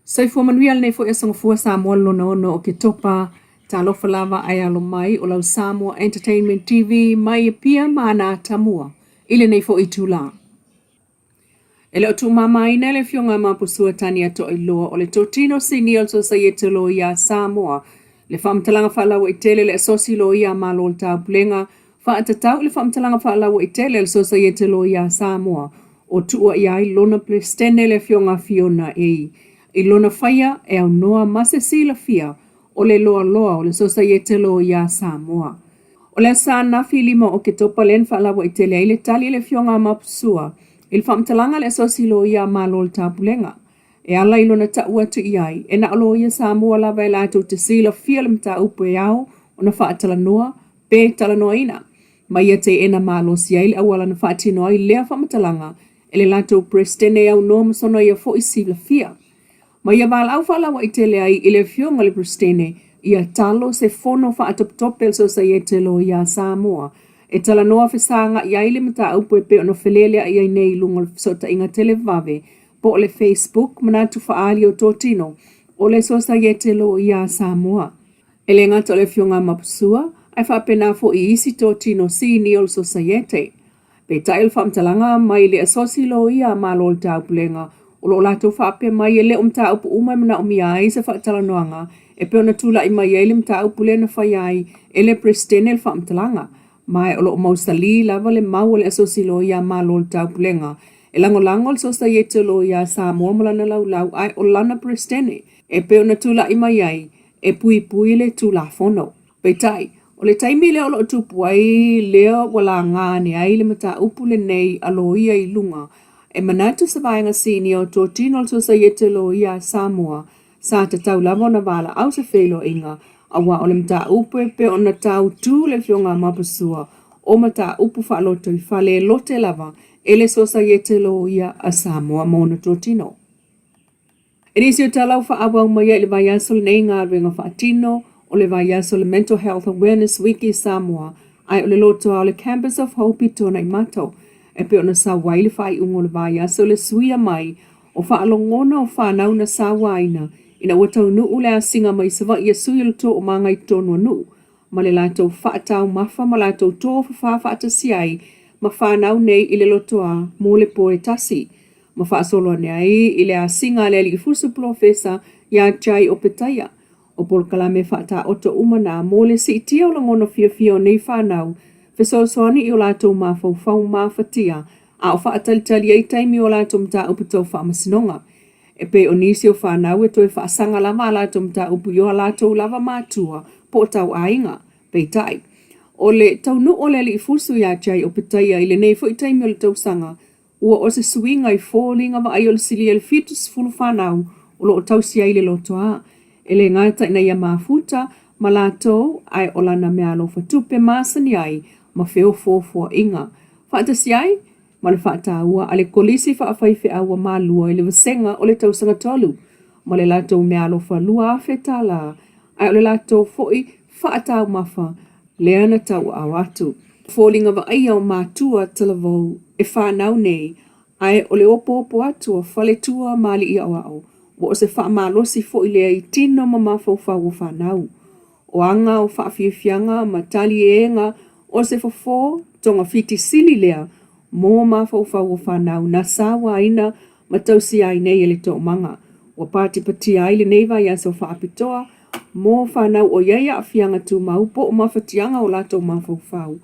Sai fo manuia nei fo esanga fua Samoa lona no o ke topa talofa lava ai alo mai o lau Samoa Entertainment TV mai pia mana Atamua. Ile nei fo itula. Ele o tu mama ina le fionga mapusua tani ato Leilua o le totino senior society lo ia Samoa. Le whamtalanga whaalawa i tele le asosi lo ia malo o ta pulenga. Whaatatau le whamtalanga whaalawa i tele le society lo ia Samoa. O tua ia i lona prestene le fionga fiona e. I lona whaia e au noa masesila fia o le loa loa o le society lo ia Samoa. O le sa nafi lima o ke topa len whaalawa i tele le tali le fionga mapusua. Il whamtalanga le asosi lo ia malo ta pulenga. E ala i lona ta ua tu iai. E na alo ia Samoa lava e lato te sila fia le mta upo e au o na wha talanoa pe talanoa ina. Ma ia te ena malo si ai le awala na wha tinoa i lea whamtalanga e le lato prestene au noa masono ia fo i sila fia. Ma ia wala au whalawa i tele ai i le fionga le prestene ia talo se fono wha atoptopel so sa ia te lo ia Samoa. E tala noa whisanga i aile mata upo e pe ono whelelea i nei lunga sota inga televave po o le Facebook manatu whaali o tōtino o le sosa yete lo ia Samoa. E le ngata o le fionga mapusua ai whapena fo i isi tōtino si ni o sosa yete. Pe tail whamtalanga mai le asosi lo ia malo o taupulenga o lo lato whape mai e le umta upu umai mana umiai sa whaatala noanga e pe ona tula i mai e le mta upu le na whaiai e le prestene le whamtalanga. Mai o lo mausali lava le mau le asosi lo ia malo o taupulenga. E lango sosa yete lo ia Samoa malana lau ai o lana prestene. E pe ona tula i mai ai e pui le tula fono. Pe tai, o le taimi le o lo tupu ai leo wala ngane ai le mata upu le nei alo ia i lunga. E manatu sa vaenga sini o tōtino sosa yete lo ia Samoa. Sa te tau lava na vala au se whelo inga. Awa o le mta upu e pe ona tau tū le fionga mapusua o mata upu whaaloto i whale lote lava e le sosa yete lo ia a Samoa mona tōtino. E nisi o talau whaawau mai le vai aso le nei ngā ringa whaatino o le vai aso le Mental Health Awareness Week i Samoa ai o le loto au le Campus of Hope i tōna i mato e pe ona sa wai le whai ungo le vai aso le suia mai o whaalongona o whanau na sa waina ina watau nuu le asinga mai sawa ia sui le tō o mangai tōnua nuu. Ma le lato whaatau mafa ma lato tō whawhata siai ma whanau nei i le lotoa mō le poe tasi. Ma whaasolo nei i le asinga le li fusu profesa ia Jai o Petaya. O pol kalame whaata oto umana mō le si itia o langono fia nei whanau. Fesosoani i o lato mawhau mawhatia a o whaatalitali ei taimi o lato mta uputau whaamasinonga. E pe o nisi o whanau e toi whaasanga lava la mta upu yo alato lava mātua po tau ainga, pe tai. O le tau nu o le li fusu ia Jai o Petaya i le nei fo i taimi o le tau sanga, ua o se suinga i fōlinga wa ai o le sili e le fitus fulu whanau o lo o tau si ai le lotoa. E le ngata ina ia mafuta ma lato ai o lana mea lo fatupe masani ai ma feo fōfua inga. Whaata si ai? Ma le whaataua, a le kolisi whaafaife aua mālua i le wasenga o le tausanga tolu. Ma le lato mea lo whalua a whetala. Ai o le lato foi whaatau mafa, le ana tau au atu. Fōlinga wa ai au mātua talavou e whanau nei, ai o le opo atua whale tua mali i au au. Wa o se wha malosi foi lea i tino ma mawhau whau whanau. O anga o whaafiafianga ma tali enga o se fofo tonga fiti sili lea, mō mawhau whau whanau na sawa aina ma tausi ai nei ele tō manga. Wa pāti pati ai le neiva ia so whaapitoa, mō whanau o iaia a fianga tū maupo o mawhatianga o lato mawhau whau.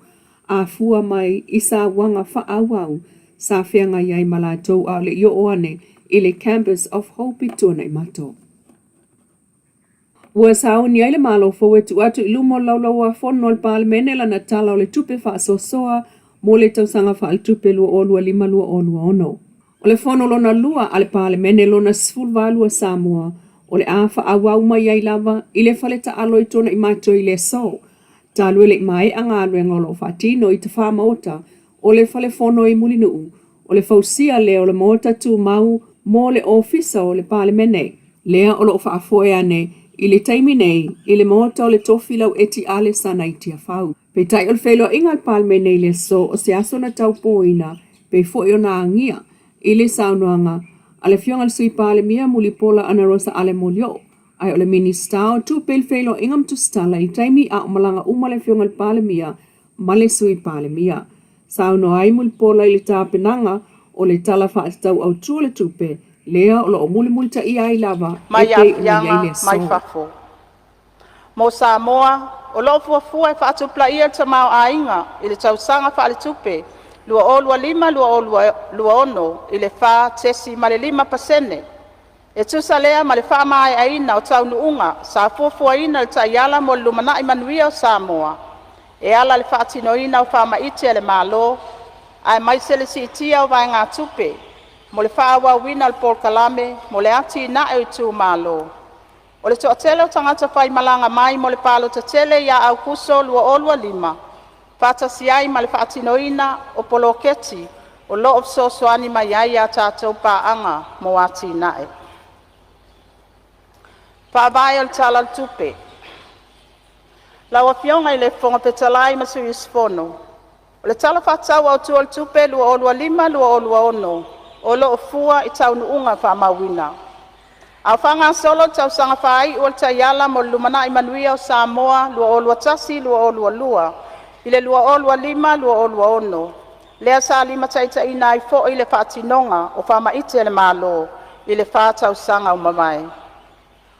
A fua mai i sa wanga whaawau, sa whianga iai malatou a le io oane i le Campus of Hope i tōna i mato. Ua sao ni ai le malo fowe tu atu i lumo laulau a whono le palemene la na tala o le tupe whaasosoa, mō le tausanga wha al tupe lua o lua lima lua o lua ono. O le whono lona lua ale palemene lona sfulwa lua Samoa, o le awha awau mai ai lava i le whale ta alo i tōna i mato i le so. Ta lue le mai anga alue ngolo whatino i te wha maota, o le whale whono i mulinuu, o le fausia le o le maota tu mau, mō le ofisa o le palemene. Lea o lo whaafoe ane, i le taimi nei, i le maota o le tofilau eti ale sana i tia whau. Pe tai o le whelo inga le palemene i le so o se aso na tau poina, pe fo i o na angia, i le saunoanga, Ale fionga le sui pale mia muli pola ana rosa ale mulio. Ai ole ministao tu pel felo ingam tu stala I taimi a umalanga umale fionga le pale mia male sui pale mia. Sao no ai muli pola I le tāpenanga o le tala whaatau au tuole tupe lea o lo o muli muli ta ia I lava mai e pe ua iai le mai so. fafo. Mo Samoa, o lo fuafua e whaatupla ia te mau ainga I le tausanga wha le tupe, lua o lua lima, lua o lua ono, I le wha tesi ma le 5%. E tusa lea ma le wha mai aina o tau nuunga, sa fuafua ina le taiala mo le lumana I manuia o Samoa. E ala le wha tino ina o wha maite le malo, ai mai se le si itia o vai ngā tupe, mo le wha wawina le Paul Kalame, mo le ati na e tu malo. O le toʻatele o tagata fai malanga mai mo le palo tatele ia au kuso lua o lua lima. Fatasi ai ma le faatinoina o poloketi o loo fesoasoani mai ai a tatou paaga mo atinaʻe. Faavae o le tala le tupe. Lauafioga I le fofoga petalai ma suiasifono. O le tala faatau autu o le tupe lua o lua lima lua o lua ono o loo fua I taunuuga faamauina. Au whanga solo tau sanga whai o ta yala mo lumana I manuia o Samoa lua o lua tasi lua o lua lua. I le lua o lua lima lua o lua ono. Lea sa lima taita ina I fo I le whaatinonga o whamaite le malo I le whātau sanga o mamai.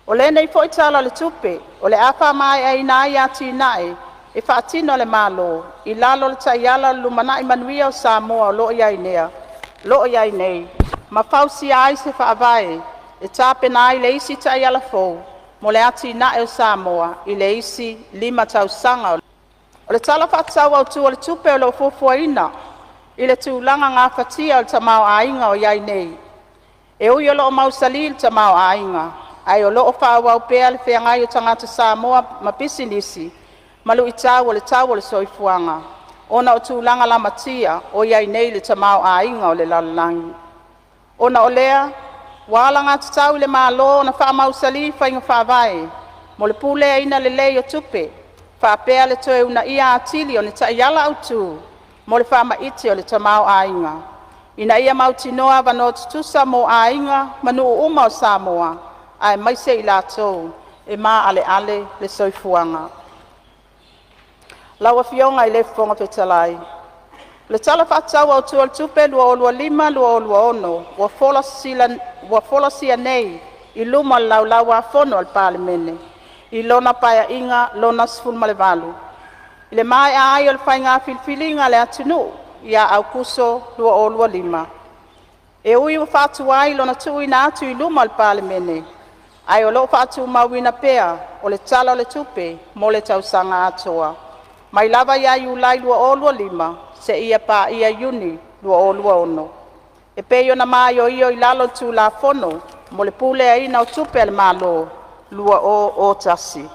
O le nei fo I tala le tupe o le awha mai a ina I ati nae e whaatino le malo I lalo le ta yala lumana I manuia o Samoa o loo iai nea. Loo iai nei. Ma fausi ai se whaavae. E tāpena ai le isi tai ala fou, mo le ati na e o Samoa, I le isi 5 tausanga. O le tala whaatau au tu o le tupe o lo fuafuaina, I le tūlanga ngā whatia o le tamau ainga o iai nei. E ui o loo mausali le tamau ainga, ai o loo whaawau pēa le whengai o tangata Samoa ma pisinisi, malu I tau o le soifuanga. Ona o tūlanga la matia o iai nei le tamau ainga o le lalalangi. Ona o lea, wala ngā tatau le malo na wha mausali whainga whaavae. Mo le pule ina le lei o tupe. Whaapea le toe una ia atili o ne taiala au tū. Mo le wha maiti o le tamau ainga. Ina ia mautinoa wano tutusa mo ainga manu uma o Samoa. Ai maise I lātou e mā ale le soifuanga. Laua fionga I le fonga petalai. Le tala whaatau au tu al tupe lua o lua lima lua o lua ono. Wa fola sia nei I luma lau a fono al palemene. I lona paia inga lona sful malevalu. I le mai a ai o le whainga filfilinga le atinu ia au kuso lua o lua lima. E ui o whaatu ai lona tui na atu I luma al palemene. Ai o lo whaatu mawina pea o le tala o le tupe mo le tausanga atoa. Mai lava ia I ulai lua o lua lima. Se ia pa ia yuni lua o lua ono. E peio na mai o io I lalo tu la fono, mo le pule a ina o tupe al malo, lua o tasi.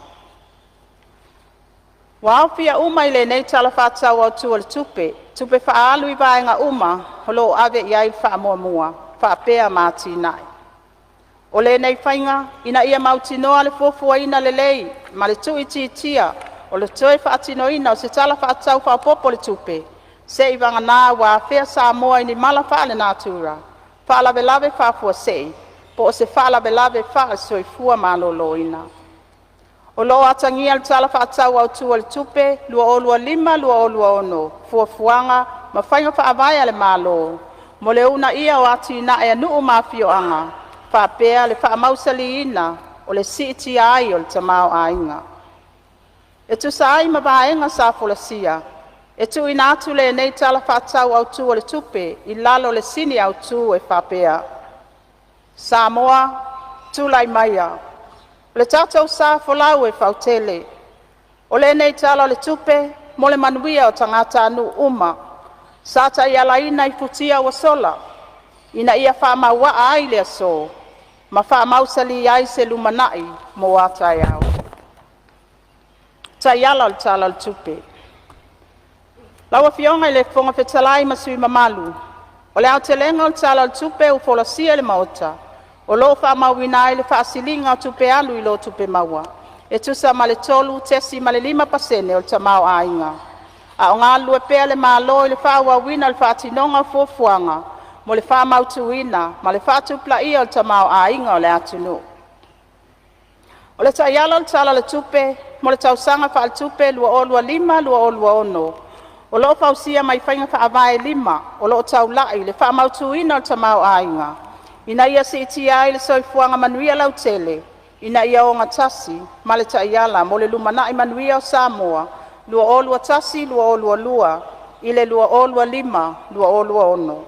Wao fia uma I le nei tala whaatau au tu al tupe whaalu I vaenga uma, holo ave iai wha mua, wha pea māti nai. O le nei whainga, ina ia mautinoa le fofua ina le lei, ma le tui tia, o le toi whaatino ina o se tala whaatau whapopo le tupe. Se I vanga nā wā whea Samoa I ni mala whaale nātura. Whaalawe lawe whafua sei, po o se whaalawe lawe whaale soifua malolo ina. O lo atangia le tala whaatau au tua le tupe, lua o lua lima, lua o lua ono, fuafuanga, ma whainga whaavaya le malo. Mo le una ia o ati na e nuu mafio anga, whaapea le whaamausali ina, o le siiti ai o le tamau ainga. E tu sa ai ma vaenga sa fulasia, e tu ina atu le nei tala whaatau au tu o le tupe, I lalo le sini au tu e whapea. Samoa, tu lai maia. Le tātou sa folau e whautele. O le nei tala o le tupe, mo le manuia o tangata anu uma. Sata I ala ina I futia wa sola. Ina ia whaamaua ai le so. Ma whaamausali ai se lumanai mo atai au. Tai ala o le tala o le tupe. Laua fionga I le fonga fetalai masui mamalu. O le au te lenga o le tala o le tupe u folasia le maota. O lo whaamauina ai le whaasilinga o tupe alu I lo tupe maua. E tusa ma le tolu tesi ma le 5% o le tamau ainga. A o ngā lue pea le malo I le whaawawina le whaatinonga fuafuanga. mo le whamautuina, ma le whatuplaia o le tamau ainga o le atunu. O le taiala o le tala le tupe, mo le tausanga wha le tupe lua olua lima, lua olua ono. O loo fausia mai whainga whaavae lima, o loo taulai le whamautuina o le tamau ainga. Ina ia se iti ai le soifuanga manuia lau tele, ina ia o ngatasi, ma le taiala mo le lumanai manuia o Samoa, lua olua tasi, lua olua lua, ile lua olua lima, lua olua ono.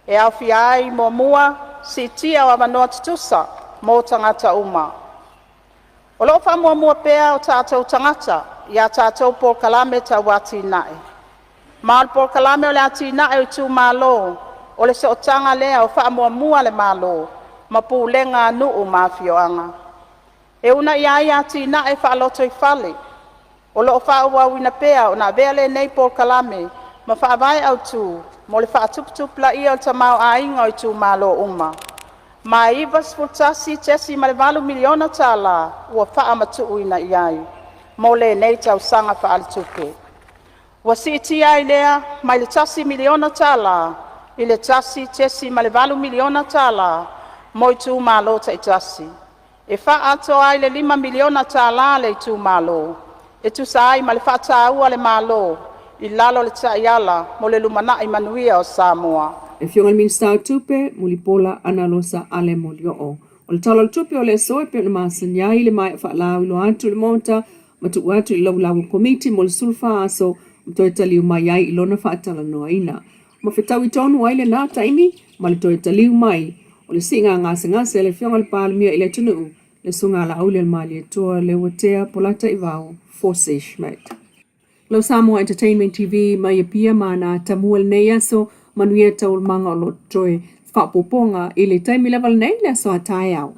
E au fiai mo mua, se iti au amanoa tutusa, mo tangata uma. O loo whamua mua pea o tātou tangata, ia tātou por kalame ta wati nae. Ma o por kalame o le ati nae o tu malo, o le se o tanga lea o whamua mua le malo, ma pūlenga nuu mafioanga. E una ia ati nae whaaloto I fale, o loo whaua wina pea o na vele nei por kalame, ma whaavai au tu, mo le whaatuptupla ia o tamau ainga o tu malo uma. Ma ivas fultasi tesi ma le 4 miliona tala ua wha amatu ina iai. Mo le nei tau sanga wha al tupe. Ua si ai lea mai le tasi miliona tala, I le tasi tesi ma le 4 miliona tala, mo I tu malo ta I tasi. E wha ato ai le 5 miliona tala le I tu malo. E tu sa ai ma le wha taua le malo, I lalo le taiala mo le lumana I manuia o Samoa. E fionga le minsta o tupe, mulipola analosa ale molio o. O le tala o tupe o le soe pe o le masanyai le mai whaalau ilo atu le monta, matu atu I lau lau komiti mo le sulfa aso, mtoe taliu mai ai ilona whaatala noa ina. Ma whetau I tonu ai le nā taimi, ma le toe taliu mai. O le singa ngase le fionga le pālamia I le tunu, le sunga la au le mali e toa le watea polata I vau, forcesh mate. Lau Samoa Entertainment TV mai pia mana Atamua nei aso manuia taul manga o lo toe whapoponga I le taimi level nei le aso atai au.